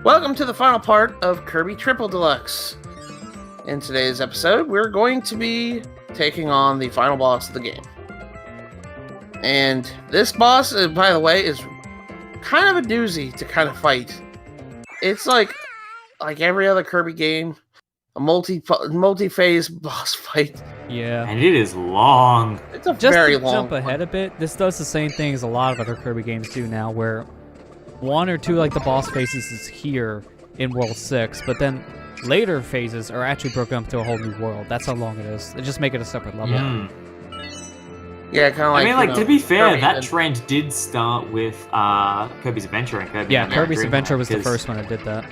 Welcome to the final part of Kirby Triple Deluxe. In today's episode, we're going to be taking on the final boss of the game. And this boss, by the way, is kind of a doozy to kind of fight. It's like every other Kirby game, a multi-phase boss fight. Yeah. And it is long. It's a very long jump ahead a bit, this does the same thing as a lot of other Kirby games do now, where one or two, like the boss phases, is here in World 6, but then later phases are actually broken up to a whole new world. That's how long it is. They just make it a separate level. Yeah, kind of like. I mean, to be fair, Kirby that trend did start with Kirby's Adventure and Kirby. Yeah, and Kirby's Dreamland, Adventure was the first one that did that.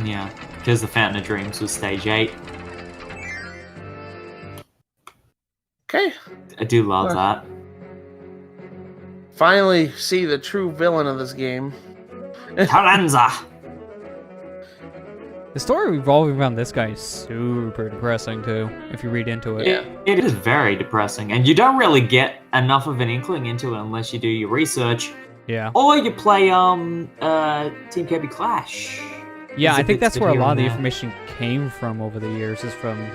Yeah, because the Fountain of Dreams was stage 8. Okay. I do love that. Finally see the true villain of this game. Taranza! The story revolving around this guy is super depressing, too, if you read into it. Yeah. It is very depressing, and you don't really get enough of an inkling into it unless you do your research. Yeah. Or you play Team Kirby Clash. Yeah, I think that's where a lot of the there. information came from over the years, is from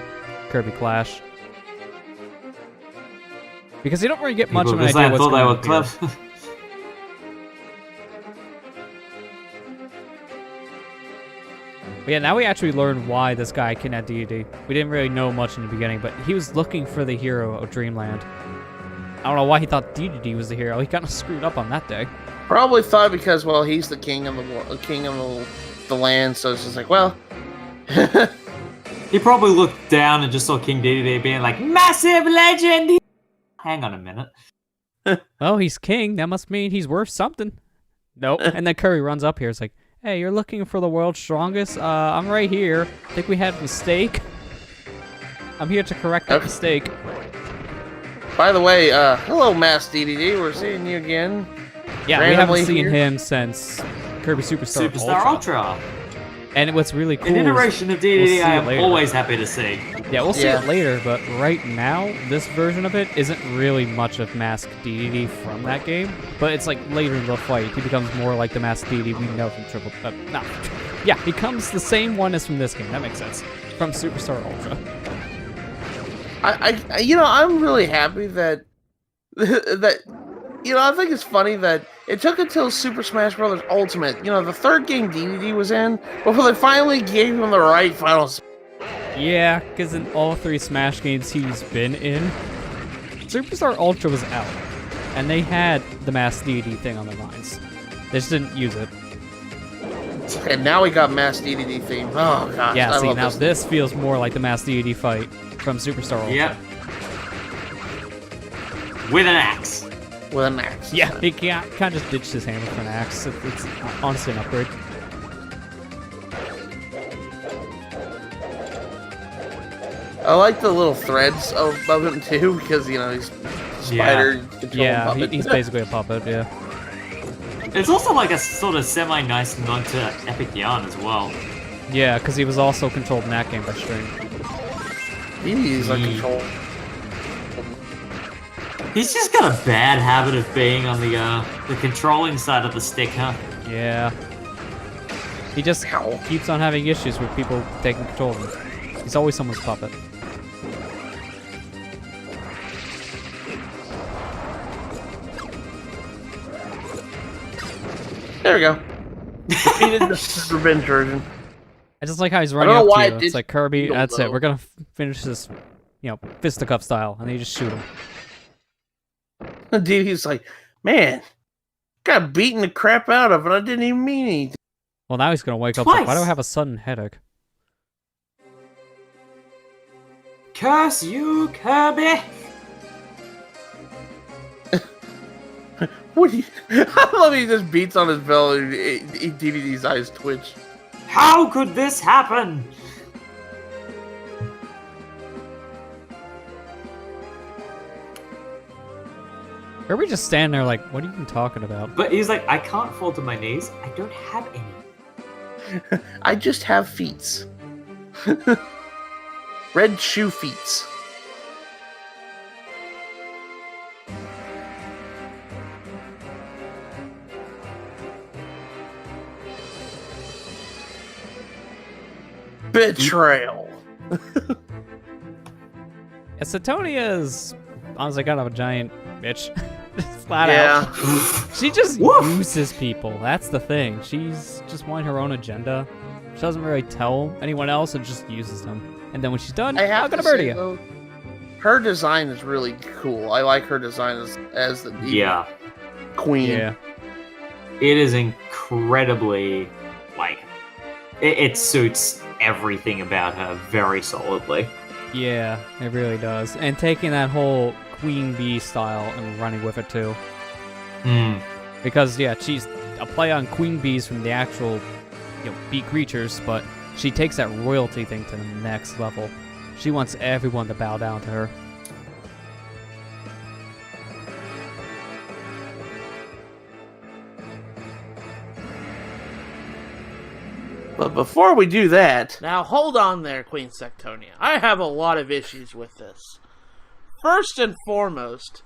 Kirby Clash. Because you don't really get much of an idea what's thought going they on were here. clever. But yeah, now we actually learn why this guy can add deity. We didn't really know much in the beginning, but he was looking for the hero of Dreamland. I don't know why he thought deity was the hero. He kind of screwed up on that day. Probably thought because, well, he's the king of the land, so it's just like, well. He probably looked down and just saw King Dedede being like, massive legend! Hang on a minute. Well, he's king. That must mean he's worth something. Nope. And then Kirby runs up here. It's like, hey, you're looking for the world's strongest? I'm right here. Think we had a mistake? I'm here to correct that mistake. By the way, hello, Mass DDD. We're seeing you again. Yeah, we haven't seen him since Kirby Superstar Ultra. And what's really cool An iteration of DDD I am later. always happy to see. Yeah, we'll see it later, but right now, this version of it isn't really much of Mask DDD from that game, but it's like later in the fight, he becomes more like the Mask DDD we know from Yeah, becomes the same one as from this game, that makes sense. From Superstar Ultra. I'm really happy that, I think it's funny that it took until Super Smash Bros. Ultimate, the third game DDD was in, before they finally gave him the right final. Yeah, because in all 3 Smash games he's been in, Superstar Ultra was out, and they had the Mass DDD thing on their minds. They just didn't use it. And now we got Mass DDD theme. Oh gosh. Yeah, see, now this feels more like the Mass DDD fight from Superstar Ultra. Yep. With an axe. With an axe. Yeah, he kind of just ditched his hammer for an axe. It's honestly an upgrade. I like the little threads of him too, because he's spider control puppet. He's basically a puppet. Yeah. It's also like a sort of semi-nice nod to Epic Yarn as well. Yeah, because he was also controlled in that game by string. He's like control. He's just got a bad habit of being on the controlling side of the stick, huh? Yeah. He just keeps on having issues with people taking control of him. He's always someone's puppet. There we go. Defeated the revenge version. I just like how he's running up to you. It's like, Kirby, that's it. Though. We're gonna finish this, fisticuff style, and then you just shoot him. Dude, he's like, man, got beaten the crap out of, and I didn't even mean anything. Well, now he's gonna wake up. Twice. Like, why do I have a sudden headache? Curse you, Kirby! What do you... I love he just beats on his belt and DDD's eyes twitch. How could this happen? Kirby just standing there like, what are you even talking about? But he's like, I can't fall to my knees. I don't have any. I just have feet. Red shoe feet. Betrayal. Yeah, Sectonia is honestly kind of a giant bitch. Flat out. She just uses people. That's the thing. She's just wanting her own agenda. She doesn't really tell anyone else and just uses them. And then when she's done, I'm gonna murder you. Though, her design is really cool. I like her design as the queen. Yeah. It is incredibly, like, it suits everything about her very solidly. Yeah, it really does. And taking that whole queen bee style and running with it too. Because yeah, she's a play on queen bees from the actual, bee creatures, but she takes that royalty thing to the next level. She wants everyone to bow down to her. But before we do that... Now hold on there, Queen Sectonia. I have a lot of issues with this. First and foremost,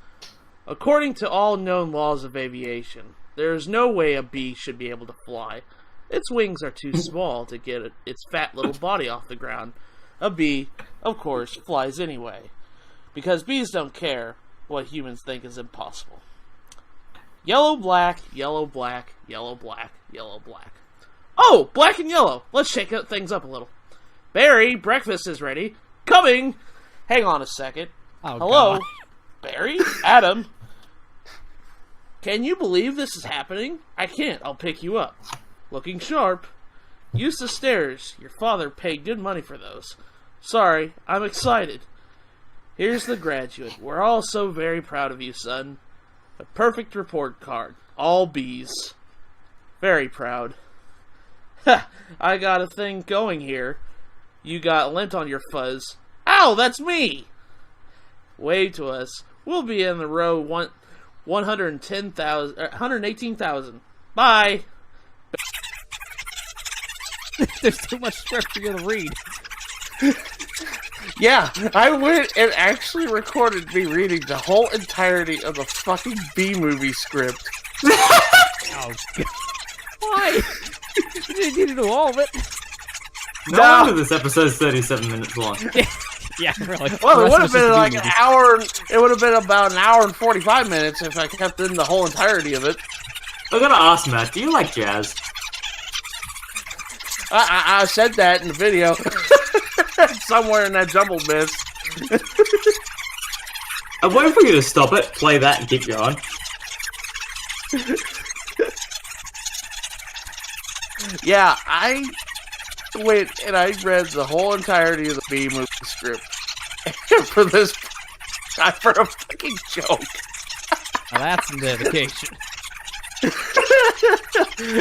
according to all known laws of aviation, there is no way a bee should be able to fly. Its wings are too small to get its fat little body off the ground. A bee, of course, flies anyway. Because bees don't care what humans think is impossible. Yellow, black, yellow, black, yellow, black, yellow, black. Oh, black and yellow. Let's shake things up a little. Barry, breakfast is ready. Coming! Hang on a second. Oh, hello? God. Barry? Adam? Can you believe this is happening? I can't. I'll pick you up. Looking sharp. Use the stairs. Your father paid good money for those. Sorry, I'm excited. Here's the graduate. We're all so very proud of you, son. A perfect report card. All B's. Very proud. Ha! I got a thing going here. You got lint on your fuzz. Ow, that's me! Wave to us. We'll be in the row 118,000. Bye! There's too much script for you to read. Yeah, I went and actually recorded me reading the whole entirety of the fucking B-movie script. Oh, God. Why? You didn't need to do all of it. No wonder this episode's 37 minutes long. Yeah, really. Well, it would have been like an hour. It would have been about an hour and 45 minutes if I kept in the whole entirety of it. I gotta ask, Matt, do you like jazz? I said that in the video. Somewhere in that jumbled mess. I'm waiting for you to stop it, play that, and keep going. Yeah, I went and I read the whole entirety of the B-movie script for this, for a fucking joke. Now that's some dedication.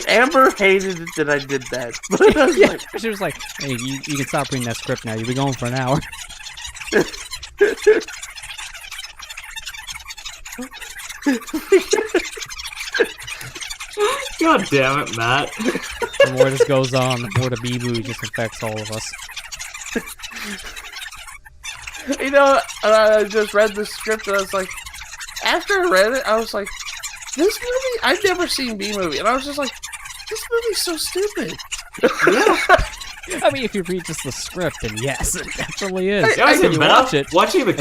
Amber hated it that I did that. But I was like, she was like, hey, you can stop reading that script now. You'll be going for an hour. God damn it, Matt. The more this goes on, the more the B-movie just affects all of us. You know, I just read the script and I was like, after I read it, I was like, this movie, I've never seen B-movie, and I was just like, this movie's so stupid. Yeah. I mean, if you read just the script, then yes, it definitely is. I you watch it, watching the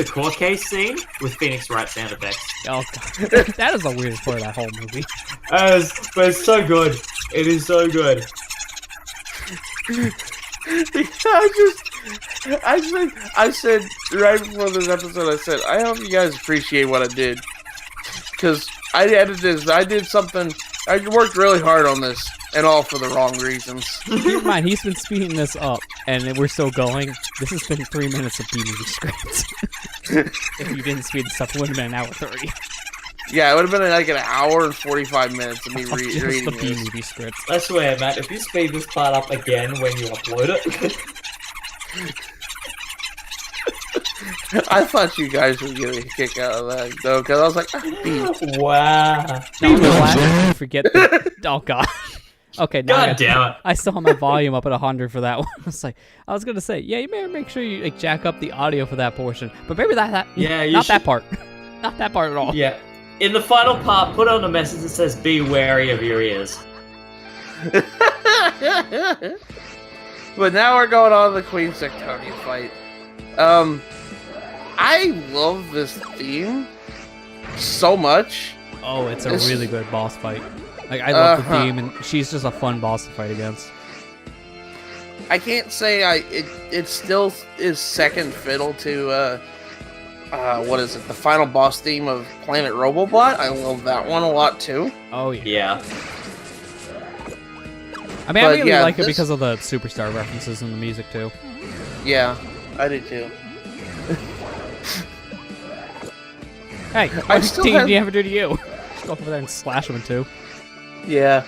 court case scene with Phoenix Wright sound effects. Oh, God. That is the weirdest part of that whole movie. But it's so good. It is so good. I said right before this episode, I said, I hope you guys appreciate what I did. Because I edited this, I did something, I worked really hard on this, and all for the wrong reasons. Keep in mind, he's been speeding this up, and we're still going. This has been 3 minutes of B-movie scripts. If you didn't speed this up, it would have been an hour 30. Yeah, it would have been like an hour and 45 minutes of me reading the this. B-movie scripts. I swear, Matt, if you speed this part up again when you upload it... I thought you guys would get a kick out of that, though, because I was like, oh, wow. No, forget that. Oh, God. Okay, now God damn it. I still have my volume up at 100 for that one. I was gonna say, yeah, you may make sure you jack up the audio for that portion, but maybe that that part, not that part at all. Yeah. In the final part, put on a message that says, "Be wary of your ears." But now we're going on to the Queen Sectonia fight. I love this theme so much. Oh, it's a really good boss fight. Like, I love the theme, and she's just a fun boss to fight against. I can't say it still is second fiddle to what is it? The final boss theme of Planet Robobot. I love that one a lot too. Oh yeah. Yeah. I mean, I But, really yeah, like it this- because of the Superstar references in the music too. Yeah, I do too. Hey, I what still did have- you ever do to you? Just go over there and slash him in two. Yeah,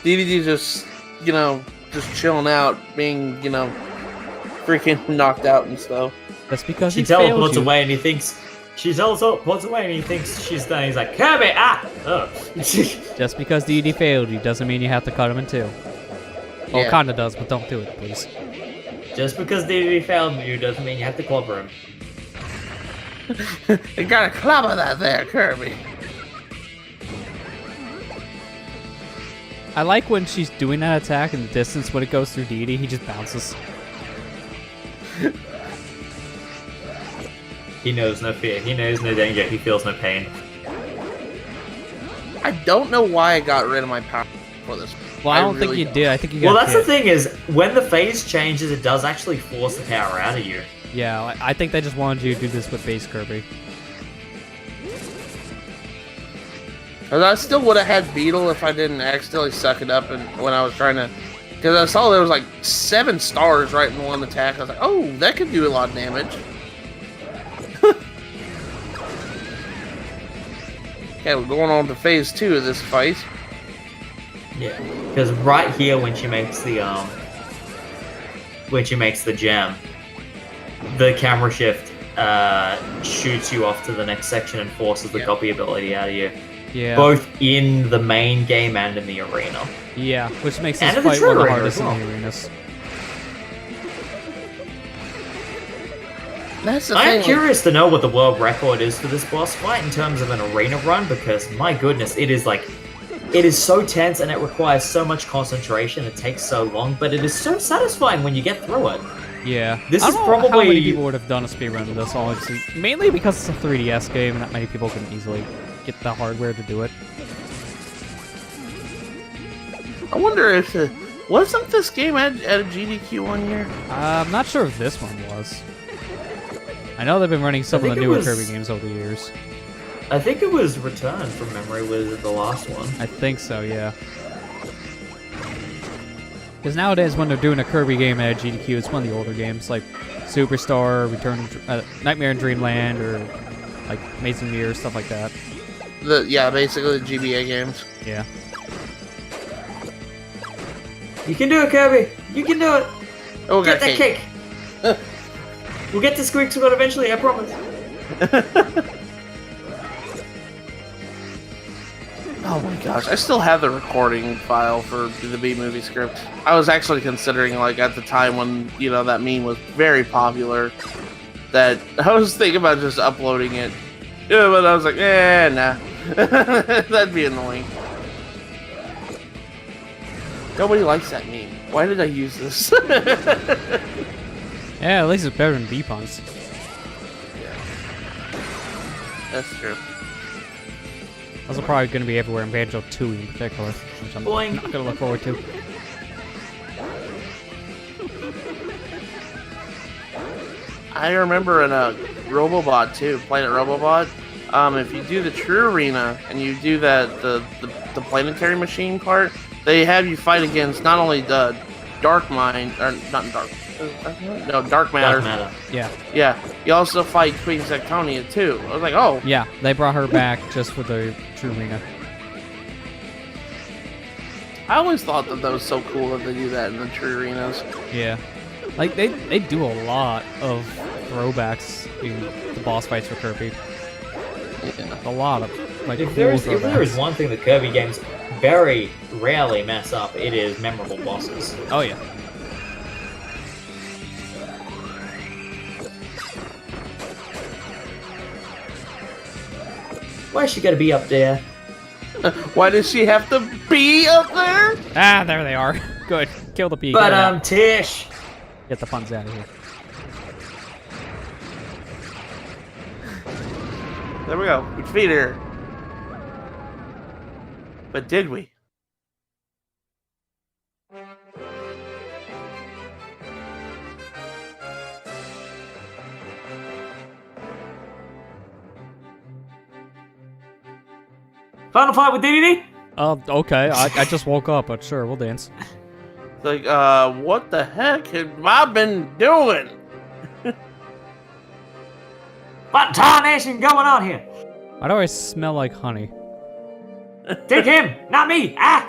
DDD just just chilling out, being freaking knocked out and stuff. That's because She he failed teleports you. away and he thinks she's she's done. He's like, Kirby, oh. Just because DD failed you doesn't mean you have to cut him in two. Well, Yeah. kinda does, but don't do it, please. Just because DDD failed you doesn't mean you have to clobber him. You gotta clobber that there, Kirby. I like when she's doing that attack in the distance. When it goes through DD, he just bounces. He knows no fear. He knows no danger. He feels no pain. I don't know why I got rid of my power for this. Well, I don't think you did. I think you got Well, that's the hit. thing is, when the phase changes, it does actually force the power out of you. Yeah, I think they just wanted you to do this with base Kirby. Cause I still would have had Beetle if I didn't accidentally suck it up and when I was trying to. Because I saw there was like 7 stars right in one attack. I was like, oh, that could do a lot of damage. Okay, we're going on to phase 2 of this fight. Yeah. Because right here, when she makes the gem, the camera shift shoots you off to the next section and forces the copy ability out of you. Yeah. Both in the main game and in the arena. Yeah, which makes And this in the fight one of the true arena hardest as well. in the arenas. That's the I thing. am curious to know what the world record is for this boss fight in terms of an arena run, because my goodness, it is so tense and it requires so much concentration. It takes so long, but it is so satisfying when you get through it. Yeah. This I is don't know how many probably- people would have done a speedrun of this, honestly. Mainly because it's a 3DS game and not many people can easily get the hardware to do it. I wonder if wasn't this game at a GDQ one year? I'm not sure if this one was. I know they've been running some of think the it newer was- Kirby games over the years. I think it was Return from memory was the last one. I think so, yeah. Because nowadays, when they're doing a Kirby game at a GDQ, it's one of the older games, like Superstar, Nightmare in Dreamland, or like Amazing Mirror, stuff like that. Basically the GBA games. Yeah. You can do it, Kirby. You can do it. Oh, Get got that cake. cake. We'll get to Squeak Squad eventually, I promise. Oh my gosh, I still have the recording file for the B-movie script. I was actually considering, like, at the time when, that meme was very popular, that I was thinking about just uploading it. Yeah, but I was like, nah. That'd be annoying. Nobody likes that meme. Why did I use this? Yeah, at least it's better than B-Punks. That's true. Those are probably going to be everywhere in Banjo 2 in particular, which I'm Boing. not going to look forward to. I remember in a Robobot too, Planet Robobot. If you do the True Arena and you do the planetary machine part, they have you fight against not only the Dark Mind or not Dark, Dark Matter. Dark Matter. Yeah. Yeah, you also fight Queen Sectonia too. I was like, oh, Yeah, they brought her back just for the True Arena. I always thought that was so cool that they do that in the True Arenas. Yeah. Like, they do a lot of throwbacks in the boss fights for Kirby. Yeah. A lot of, like, If cool there is throwbacks. one thing that Kirby games very rarely mess up, it is memorable bosses. Oh, yeah. Why is she gotta be up there? Why does she have to be up there? Ah, there they are. Good. Kill the bee. But Get it out. Tish. Get the funds out of here. There we go. We defeated her. But did we? Final fight with DDD? Okay. I just woke up, but sure, we'll dance. Like, what the heck have I been doing? What tarnation going on here? Why do I smell like honey? Take him, not me. Ah!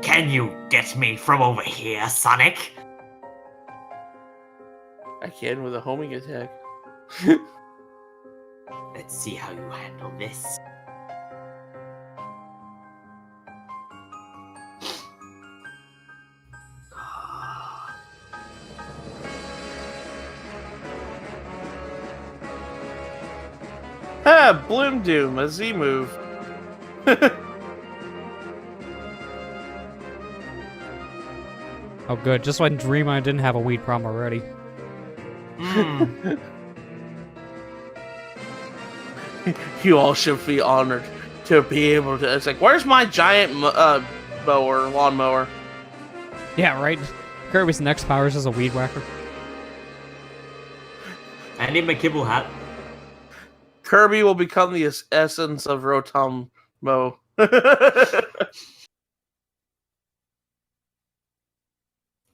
Can you get me from over here, Sonic? I can with a homing attack. Let's see how you handle this. Ah, Bloom Doom, a Z move. Oh, good. Just when Dreamland didn't have a weed problem already. You all should be honored to be able to. It's like, where's my giant lawnmower? Yeah, right. Kirby's next power is just a weed whacker. I need my kibble hat. Kirby will become the essence of Rotom Mo.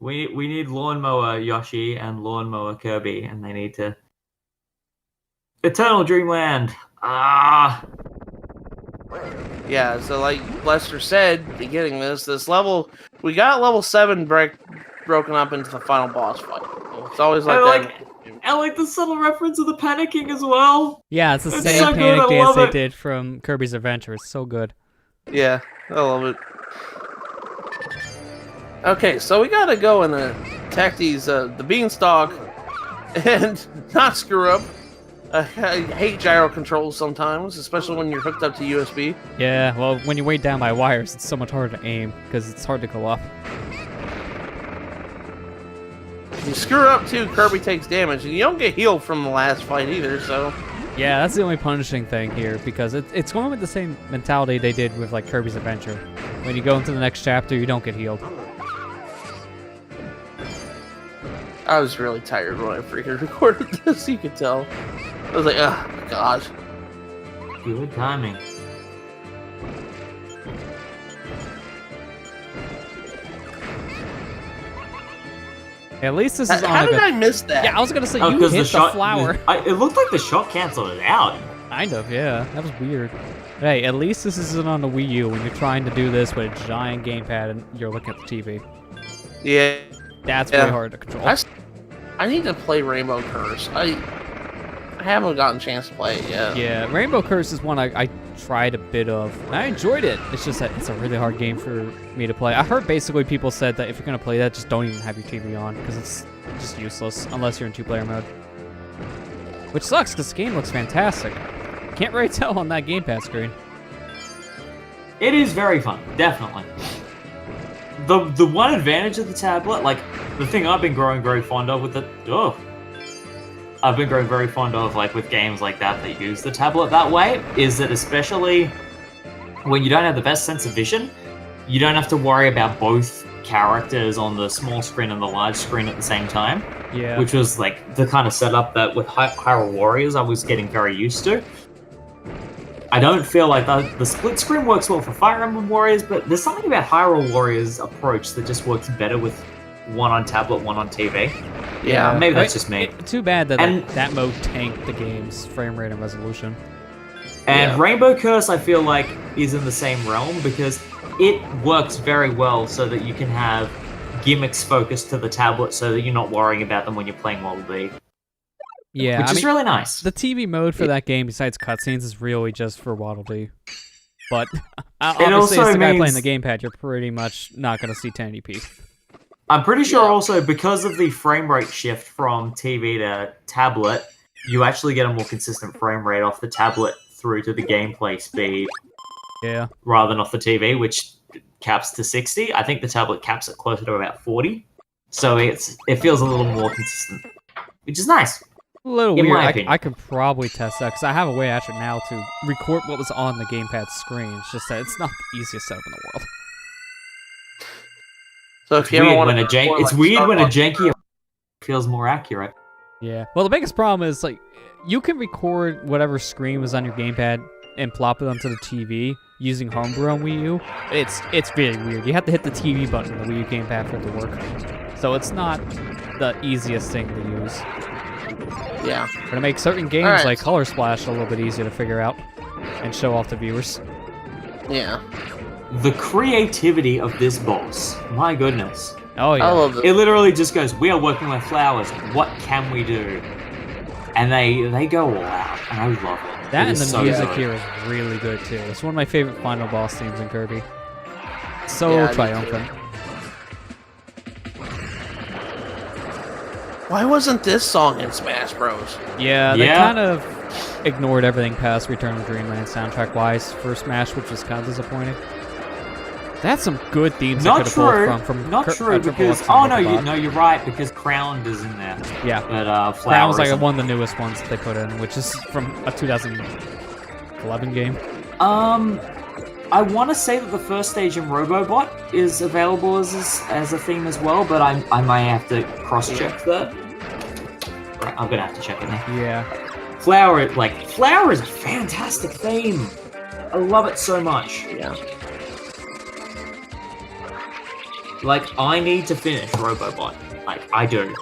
We need Lawnmower Yoshi and Lawnmower Kirby, and they need to... Eternal Dreamland! Ah! Yeah, so like Lester said, beginning this level, we got level 7 broken up into the final boss fight. It's always like that. I like the subtle reference of the panicking as well. Yeah, it's the It's same so good, panic I dance love they it. did from Kirby's Adventure. It's so good. Yeah, I love it. Okay, so we gotta go and attack these the beanstalk and not screw up. I hate gyro controls sometimes, especially when you're hooked up to USB. Yeah, well, when you're weighed down by wires, it's so much harder to aim, because it's hard to go up. You screw up too, Kirby takes damage, and you don't get healed from the last fight either, so... Yeah, that's the only punishing thing here, because it's going with the same mentality they did with, like, Kirby's Adventure. When you go into the next chapter, you don't get healed. I was really tired when I freaking recorded this, you could tell. I was like, oh, gosh. Good timing. At least this is on How a did good... I miss that? Yeah, I was gonna say, you 'cause hit the shot, flower. It looked like the shot canceled it out. Kind of, yeah. That was weird. Hey, at least this isn't on the Wii U when you're trying to do this with a giant gamepad and you're looking at the TV. Yeah. That's Yeah. really hard to control. I need to play Rainbow Curse. I haven't gotten a chance to play it yet. Yeah, Rainbow Curse is one I tried a bit of, and I enjoyed it. It's just that it's a really hard game for me to play. I heard basically people said that if you're going to play that, just don't even have your TV on, because it's just useless, unless you're in two-player mode. Which sucks, because the game looks fantastic. Can't really tell on that gamepad screen. It is very fun, definitely. The one advantage of the tablet, like, the thing I've been growing very fond of with it... Oh. I've been growing very fond of, like, with games like that use the tablet that way, is that especially when you don't have the best sense of vision, you don't have to worry about both characters on the small screen and the large screen at the same time. Yeah. Which was, like, the kind of setup that with Hyrule Warriors I was getting very used to. I don't feel like the split screen works well for Fire Emblem Warriors, but there's something about Hyrule Warriors' approach that just works better with one on tablet, one on TV. Yeah. Maybe that's just me. Too bad that And- that mode tanked the game's frame rate and resolution. And Yeah. Rainbow Curse, I feel like, is in the same realm because it works very well so that you can have gimmicks focused to the tablet so that you're not worrying about them when you're playing Model B. Yeah, Which is really nice. the TV mode for that game, besides cutscenes, is really just for Waddle Dee. But It obviously, also as the guy means- playing the gamepad, you're pretty much not going to see 1080p. I'm pretty sure also because of the frame rate shift from TV to tablet, you actually get a more consistent frame rate off the tablet through to the gameplay speed. Yeah. Rather than off the TV, which caps to 60. I think the tablet caps it closer to about 40. So it feels a little more consistent, which is nice. A little in weird. my opinion. I could probably test that because I have a way actually now to record what was on the gamepad screen. It's just that it's not the easiest setup in the world. So if you ever want to, it's weird when a janky feels more accurate. Yeah. Well, the biggest problem is like you can record whatever screen was on your gamepad and plop it onto the TV using Homebrew on Wii U. It's really weird. You have to hit the TV button on the Wii U gamepad for it to work. So it's not the easiest thing to use. Yeah. But to make certain games like Color Splash a little bit easier to figure out and show off to viewers. Yeah. The creativity of this boss, my goodness. Oh yeah. I love it. It literally just goes, we are working with flowers, what can we do? And they go all out, and I love it. That It and is the so music good. here is really good too. It's one of my favorite final boss themes in Kirby. So Yeah, me triumphant. Why wasn't this song in Smash Bros? Yeah, they Yeah. kind of ignored everything past Return to Dreamland soundtrack-wise for Smash, which was kind of disappointing. That's some good themes Not I could have true. pulled from Not Triple true, because... X Oh, and Robobot. no, you're right, because Crowned is in there. Yeah. But That Flower was like isn't. one of the newest ones that they put in, which is from a 2011 game. I want to say that the first stage in Robobot is available as a theme as well, but I might have to cross-check that. Right, I'm gonna have to check it now. Yeah. Flower is a fantastic theme. I love it so much. Yeah. Like, I need to finish Robobot. Like, I do.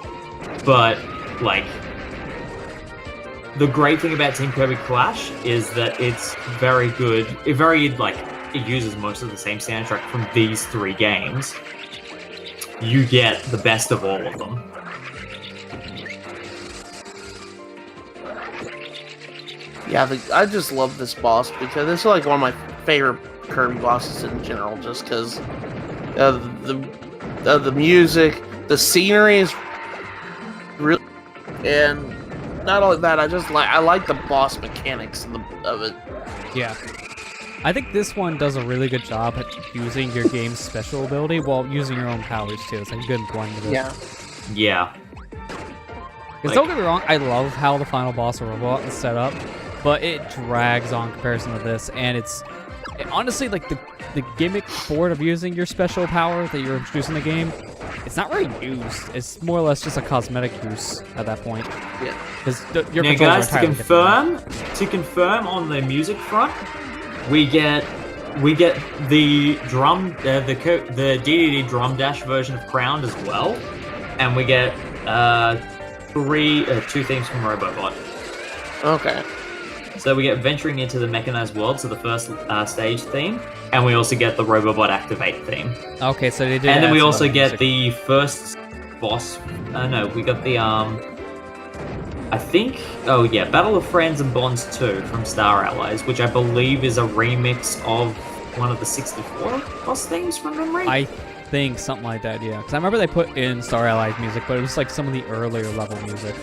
But, like, the great thing about Team Kirby Clash is that it's very good. It uses most of the same soundtrack from these three games. You get the best of all of them. Yeah, I just love this boss because this is like one of my favorite Kirby bosses in general, just because the music, the scenery is really, and not only that, I like the boss mechanics of it. Yeah. I think this one does a really good job at using your game's special ability while using your own powers too. It's like a good blend of it. Yeah. Yeah. Because don't get me wrong, I love how the final boss of Robot is set up, but it drags on comparison to this, and honestly, like the gimmick for it of using your special power that you're introducing in the game, it's not really used. It's more or less just a cosmetic use at that point. Yeah. Because your Now, controls guys, are entirely to confirm on the music front, we get the drum, the DDD drum dash version of Crowned as well, and we get two themes from Robobot. Okay. So we get Venturing into the Mechanized World, so the first stage theme, and we also get the Robobot Activate theme. different. Okay, so they did. And then add we some also other get music. the first boss. No, we got the I think. Oh yeah, Battle of Friends and Bonds 2 from Star Allies, which I believe is a remix of one of the 64 boss themes from memory. I think something like that, yeah. Because I remember they put in Star Allies music, but it was like some of the earlier level music.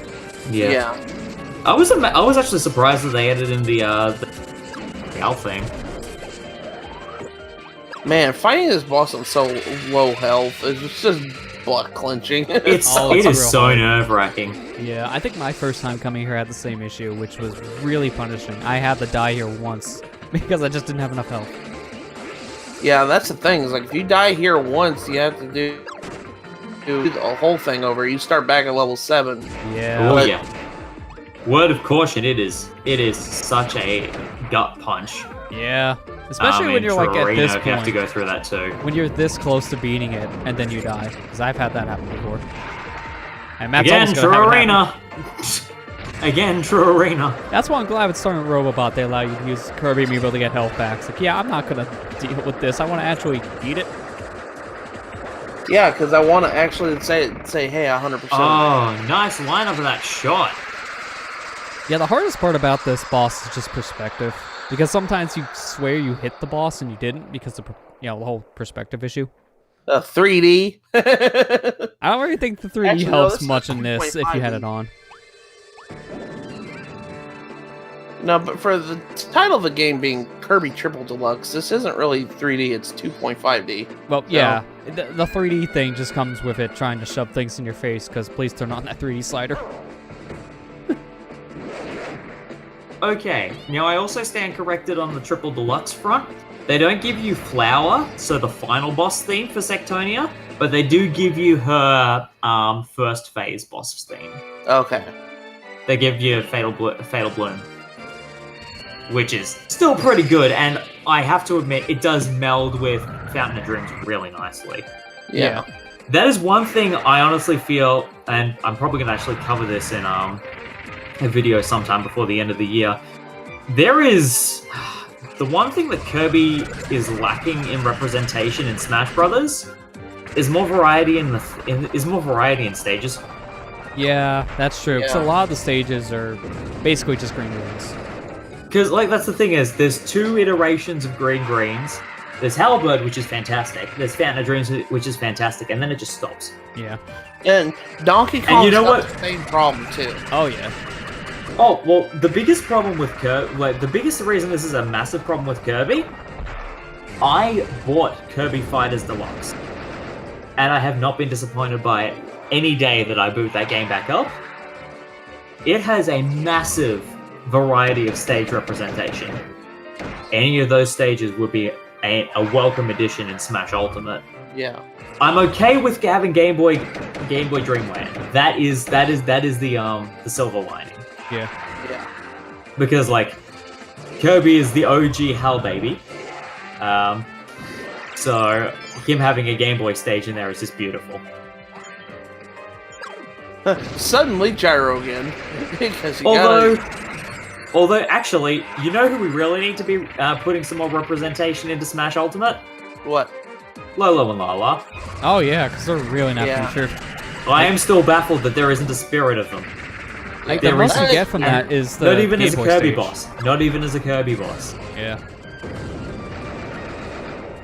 Yeah. I was actually surprised that they added in the Gal thing. Man, fighting this boss on so low health is just butt clenching. It is real so hard. nerve-wracking. Yeah, I think my first time coming here had the same issue, which was really punishing. I had to die here once because I just didn't have enough health. Yeah, that's the thing. Is like if you die here once, you have to do the whole thing over. You start back at level 7. Yeah. Oh But- yeah. Word of caution, it is such a gut punch. Yeah. Especially when in you're like at Torino, this you have to point. go through that too. When you're this close to beating it and then you die. Because I've had that happen before. And Matt's Again, almost gonna have it happen. True Arena. Again, True Arena. That's why I'm glad with starting with Robobot, they allow you to use Kirby amiibo to get health back. It's like, yeah, I'm not gonna deal with this. I want to actually beat it. Yeah, because I want to actually say, hey, 100%. Oh, nice lineup of that shot. Yeah, the hardest part about this boss is just perspective. Because sometimes you swear you hit the boss and you didn't because of the whole perspective issue. 3D. I don't really think the 3D Actually, no, helps this is much in this if you had 2.5D. it on. No, but for the title of the game being Kirby Triple Deluxe, this isn't really 3D, it's 2.5D. Well, yeah, the 3D thing just comes with it trying to shove things in your face, because please turn on that 3D slider. Okay, now I also stand corrected on the Triple Deluxe front. They don't give you Flower, so the final boss theme for Sectonia, but they do give you her first phase boss theme. Okay. They give you Fatal Bloom, which is still pretty good, and I have to admit, it does meld with Fountain of Dreams really nicely. Yeah. That is one thing I honestly feel, and I'm probably going to actually cover this in a video sometime before the end of the year. There is the one thing that Kirby is lacking in representation in Smash Brothers is more variety in stages. Yeah, that's true. Because Yeah. a lot of the stages are basically just green rooms. Because that's the thing is, there's 2 iterations of Green Greens. There's Halberd, which is fantastic. There's Fountain of Dreams, which is fantastic, and then it just stops. Yeah. And Donkey Kong And you know what? the same problem too. Oh, yeah. Oh, well, the biggest problem with Kirby, the biggest reason this is a massive problem with Kirby, I bought Kirby Fighters Deluxe, and I have not been disappointed by it any day that I boot that game back up. It has a massive variety of stage representation. Any of those stages would be a welcome addition in Smash Ultimate. Yeah. I'm okay with having Game Boy Dreamland. That is the silver lining. Yeah. Yeah. Because like Kirby is the OG Hell baby, so him having a Game Boy stage in there is just beautiful. Suddenly Gyro again. Because you Although actually, you know who we really need to be putting some more representation into Smash Ultimate? what? Lolo and Lala. Oh, yeah, because they're really not Yeah. featured. I am still baffled that there isn't a spirit of them. Like, the There most you is- get from that is the Not even Game as a Boy Kirby stage. boss. Not even as a Kirby boss. Yeah.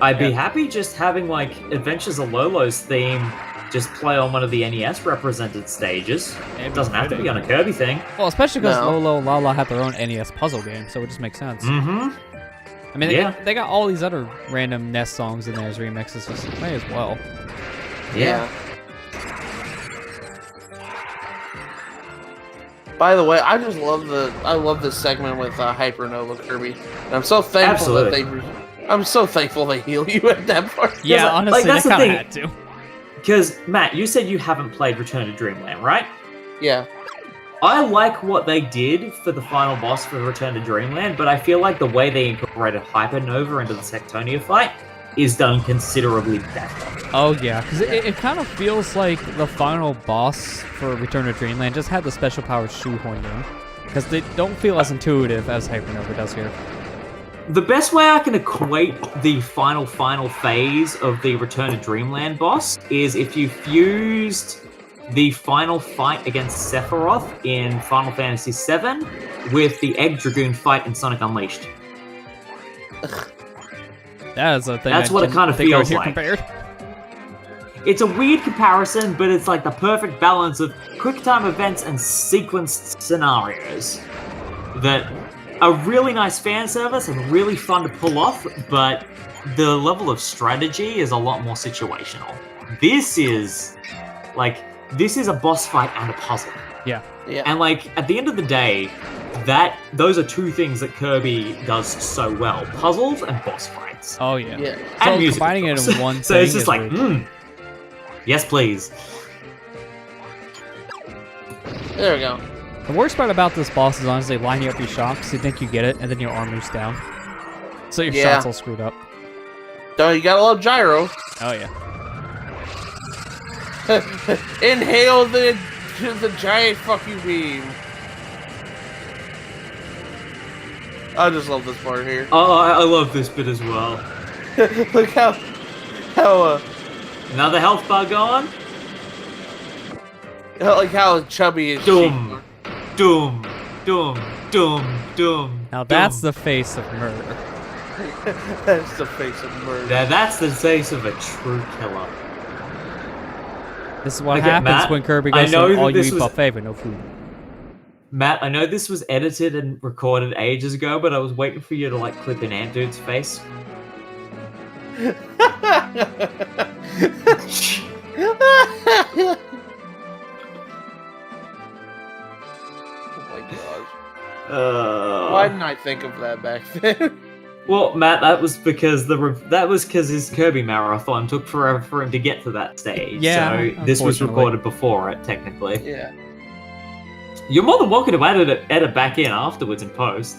I'd be happy just having like Adventures of Lolo's theme just play on one of the NES represented stages. It doesn't have to be on a Kirby thing. Well, especially because No. Lolo and Lala have their own NES puzzle game, so it just makes sense. Mm-hmm. I mean, Yeah. they got all these other random NES songs in there as remixes, so may as well. Yeah. By the way, I just love this segment with Hypernova Kirby. And I'm so thankful Absolutely. I'm so thankful they heal you at that part. Yeah, like, honestly, that's they the kind of thing. had to. Because, Matt, you said you haven't played Return to Dreamland, right? Yeah. I like what they did for the final boss for Return to Dreamland, but I feel like the way they incorporated Hypernova into the Sectonia fight is done considerably better. Oh, yeah, because it kind of feels like the final boss for Return to Dreamland just had the special powers shoehorned in. Because they don't feel as intuitive as Hypernova does here. The best way I can equate the final phase of the Return to Dreamland boss is if you fused the final fight against Sephiroth in Final Fantasy VII with the Egg Dragoon fight in Sonic Unleashed. That is a thing. That's I what it didn't kind of think I would feels hear like. Compared. It's a weird comparison, but it's like the perfect balance of quick-time events and sequenced scenarios that are really nice fan service and really fun to pull off, but the level of strategy is a lot more situational. This is a boss fight and a puzzle. Yeah. Yeah. And like at the end of the day, those are 2 things that Kirby does so well: puzzles and boss fights. Oh, yeah. Yeah. So And music, combining of it course. in one So thing it's just is like, weird. yes, please. There we go. The worst part about this boss is honestly lining up your shots. You think you get it, and then your arm moves down. So your Yeah. shots all screwed up. Don't you gotta love Gyro. Oh, yeah. Inhale the giant fuck you beam. I just love this part here. Oh, I love this bit as well. Look how Another health bar going. like how chubby is Doom, doom, doom, doom, doom. Now that's doom. the face of murder. That's the face of murder. Now that's the face of a true killer. This is what Okay, happens Matt, when Kirby I goes to know an that all-you-eat this was- buffet with no food. Matt, I know this was edited and recorded ages ago, but I was waiting for you to like clip an ant dude's face. Oh my gosh. Why didn't I think of that back then? Well, Matt, that was because his Kirby marathon took forever for him to get to that stage. Yeah, so this was unfortunately. recorded before it, technically. Yeah. You're more than welcome to edit back in afterwards in post.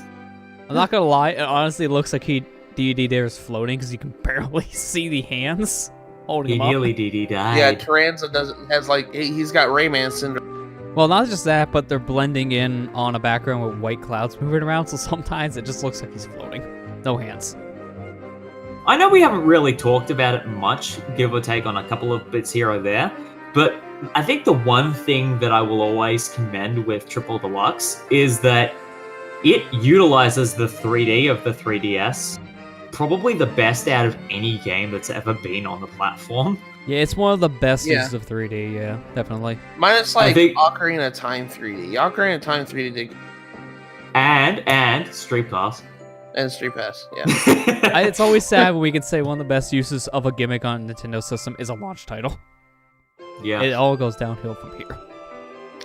I'm not gonna lie, it honestly looks like DD there is floating because you can barely see the hands holding He him up. nearly DD died. Yeah, Taranza has like he's got Rayman syndrome. Well, not just that, but they're blending in on a background with white clouds moving around, so sometimes it just looks like he's floating. No hands. I know we haven't really talked about it much, give or take on a couple of bits here or there, but I think the one thing that I will always commend with Triple Deluxe is that it utilizes the 3D of the 3DS probably the best out of any game that's ever been on the platform. Yeah, it's one of the best Yeah. uses of 3D, yeah, definitely. Minus like think- Ocarina of Time 3D. Ocarina of Time 3D did And Street Pass. and Street Pass. Yeah. It's always sad when we can say one of the best uses of a gimmick on a Nintendo system is a launch title. Yeah. It all goes downhill from here.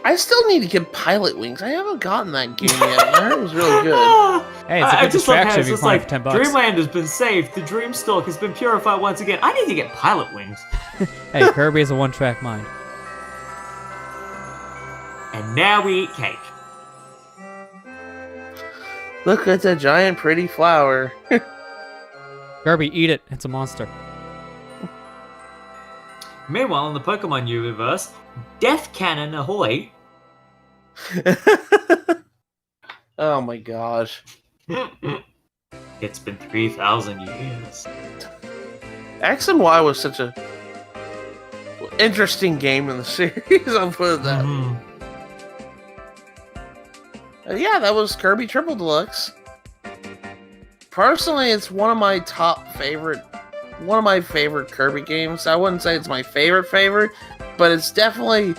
I still need to get Pilot Wings. I haven't gotten that game yet. I heard it was really good. Hey, it's a I good just love how distraction it's if you just find it like, for 10 bucks. Dreamland has been saved, the Dreamstalk has been purified once again. I need to get Pilot Wings. Hey, Kirby is a one-track mind. And now we eat cake. Look at the giant pretty flower. Kirby, eat it. It's a monster. Meanwhile, in the Pokemon universe, Death Cannon Ahoy. Oh my gosh. It's been 3,000 years. X and Y was such a interesting game in the series. I'll put it that way. Mhm. Yeah, that was Kirby Triple Deluxe. Personally, it's one of my favorite Kirby games. I wouldn't say it's my favorite, but it's definitely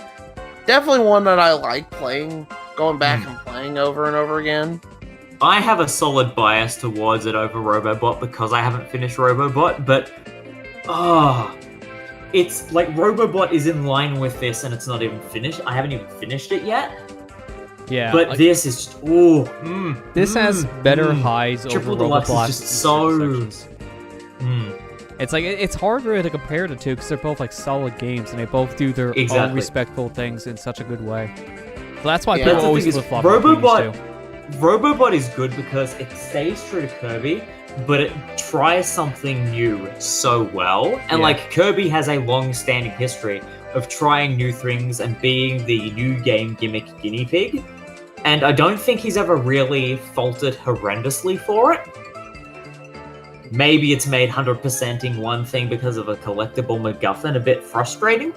one that I like playing, going back and playing over and over again. I have a solid bias towards it over Robobot because I haven't finished Robobot, but it's like Robobot is in line with this and it's not even finished. I haven't even finished it yet. Yeah. But like, this is just this has better highs Triple over Deluxe is Roboblox just in so certain sections. It's like it's hard really to compare the two because they're both like solid games and they both do their own Exactly. respectful things in such a good way. So that's why Yeah. people That's the always thing is, flip flop between these two. Robobot is good because it stays true to Kirby, but it tries something new so well. And Yeah. like Kirby has a long-standing history of trying new things and being the new game gimmick guinea pig. And I don't think he's ever really faltered horrendously for it. Maybe it's made 100%ing one thing because of a collectible MacGuffin a bit frustrating.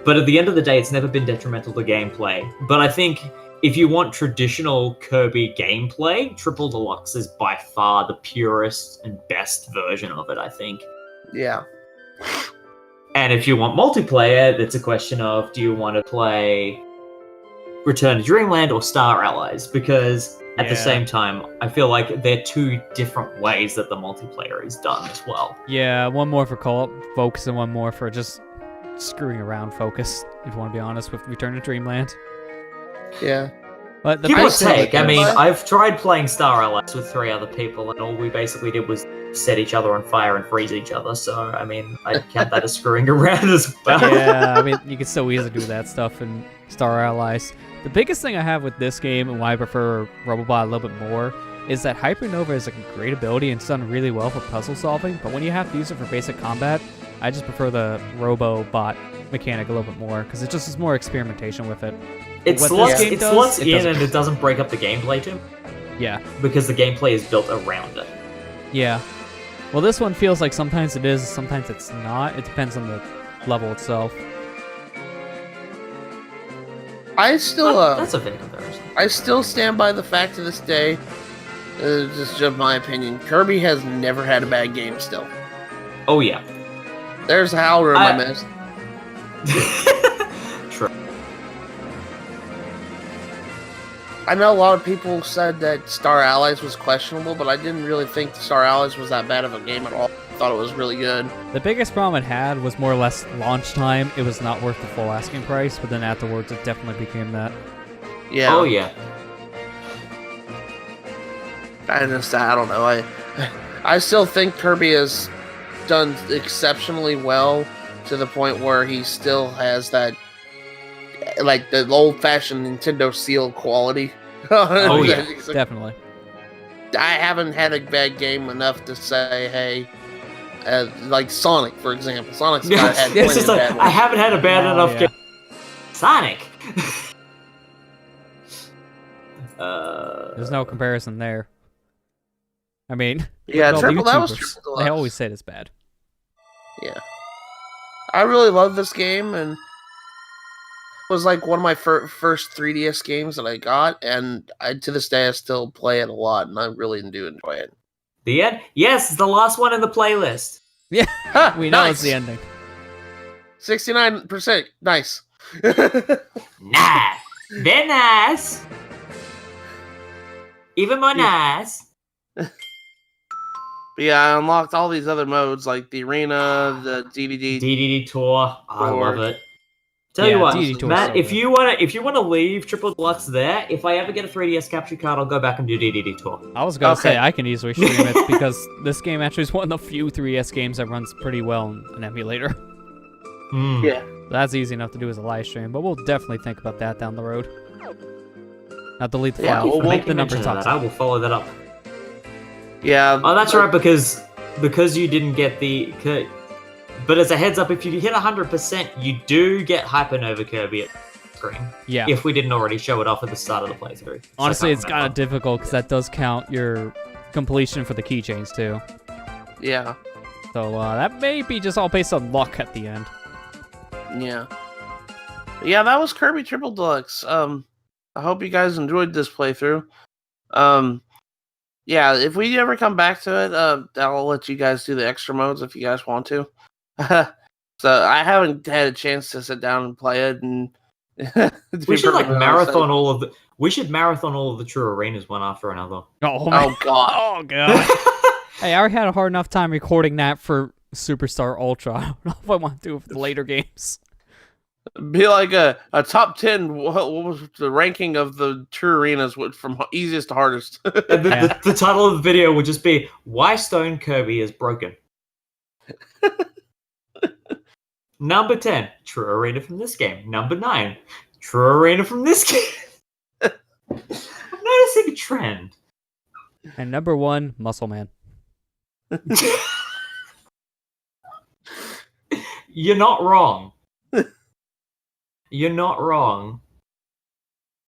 But at the end of the day, it's never been detrimental to gameplay. But I think if you want traditional Kirby gameplay, Triple Deluxe is by far the purest and best version of it, I think. Yeah. And if you want multiplayer, it's a question of, do you want to play Return to Dreamland or Star Allies? Because at the Yeah. same time, I feel like they're two different ways that the multiplayer is done as well. Yeah, one more for co-op focus and one more for just screwing around focus, if you want to be honest, with Return to Dreamland. Yeah. But the Give or best thing- take, I mean, But- I've tried playing Star Allies with 3 other people, and all we basically did was set each other on fire and freeze each other, so, I mean, I count that as screwing around as well. Yeah, I mean, you can so easily do that stuff in Star Allies. The biggest thing I have with this game and why I prefer Robobot a little bit more is that Hypernova is like a great ability and it's done really well for puzzle solving, but when you have to use it for basic combat, I just prefer the Robobot mechanic a little bit more because it just is more experimentation with it. It What slots, this game it does, slots it in doesn't- and it doesn't break up the gameplay too, Yeah, because the gameplay is built around it. yeah. Well, this one feels like sometimes it is, sometimes it's not. It depends on the level itself. I still That's a fair comparison. I still stand by the fact to this day This is just my opinion. Kirby has never had a bad game still. Oh yeah. There's a Howl Room I missed. True. I know a lot of people said that Star Allies was questionable, but I didn't really think Star Allies was that bad of a game at all. I thought it was really good. The biggest problem it had was more or less launch time. It was not worth the full asking price, but then afterwards it definitely became that. Yeah. Oh yeah. I don't know. I still think Kirby has done exceptionally well to the point where he still has that, like, the old-fashioned Nintendo seal quality. Oh, yeah. Definitely. I haven't had a bad game enough to say, hey, like Sonic, for example. Sonic's got had It's plenty just of like, bad I ones. haven't had a bad enough game. Sonic. There's no comparison there. I mean, Yeah, all the Triple, that was YouTubers, Triple Deluxe. they always say it's bad. Yeah. I really love this game, and it was like one of my first 3DS games that I got, and to this day I still play it a lot, and I really do enjoy it. The end? Yes, it's the last one in the playlist. Yeah, Ha, we know nice. it's the ending. 69%. Nice. Nice. They're nice. Even more nice. But yeah, I unlocked all these other modes, like the arena, the DVD. DDD Tour. I love it. Tell Yeah, you what, DDD Tour is Matt, so if good. you wanna leave Triple Deluxe there, if I ever get a 3DS capture card, I'll go back and do DDD Tour. I was gonna Okay. say I can easily stream it because this game actually is one of the few 3DS games that runs pretty well in an emulator. Mm. Yeah. That's easy enough to do as a live stream, but we'll definitely think about that down the road. Not delete the Yeah, file. we'll Make Make the number mention of that. toxic. I will follow that up. Yeah. Oh, that's right, because you didn't get the... But as a heads up, if you hit 100%, you do get Hypernova Kirby at screen. Yeah. If we didn't already show it off at the start of the playthrough. So I Honestly, can't it's kind of remember. difficult because that does count your completion for the keychains too. Yeah. So that may be just all based on luck at the end. Yeah. Yeah, that was Kirby Triple Deluxe. I hope you guys enjoyed this playthrough. Yeah, if we ever come back to it, I'll let you guys do the extra modes if you guys want to. So I haven't had a chance to sit down and play it, and We should like marathon all of the... We should marathon all of the true arenas one after another. Oh, man. Oh god. Oh god. Hey, I already had a hard enough time recording that for Superstar Ultra. I don't know if I want to do it for the later games. Be like a top 10. What was the ranking of the true arenas from easiest to hardest? And the title of the video would just be Why Stone Kirby is Broken. Number 10, True Arena from this game. Number 9, True Arena from this game. I'm noticing a trend. And number 1, Muscle Man. You're not wrong. You're not wrong.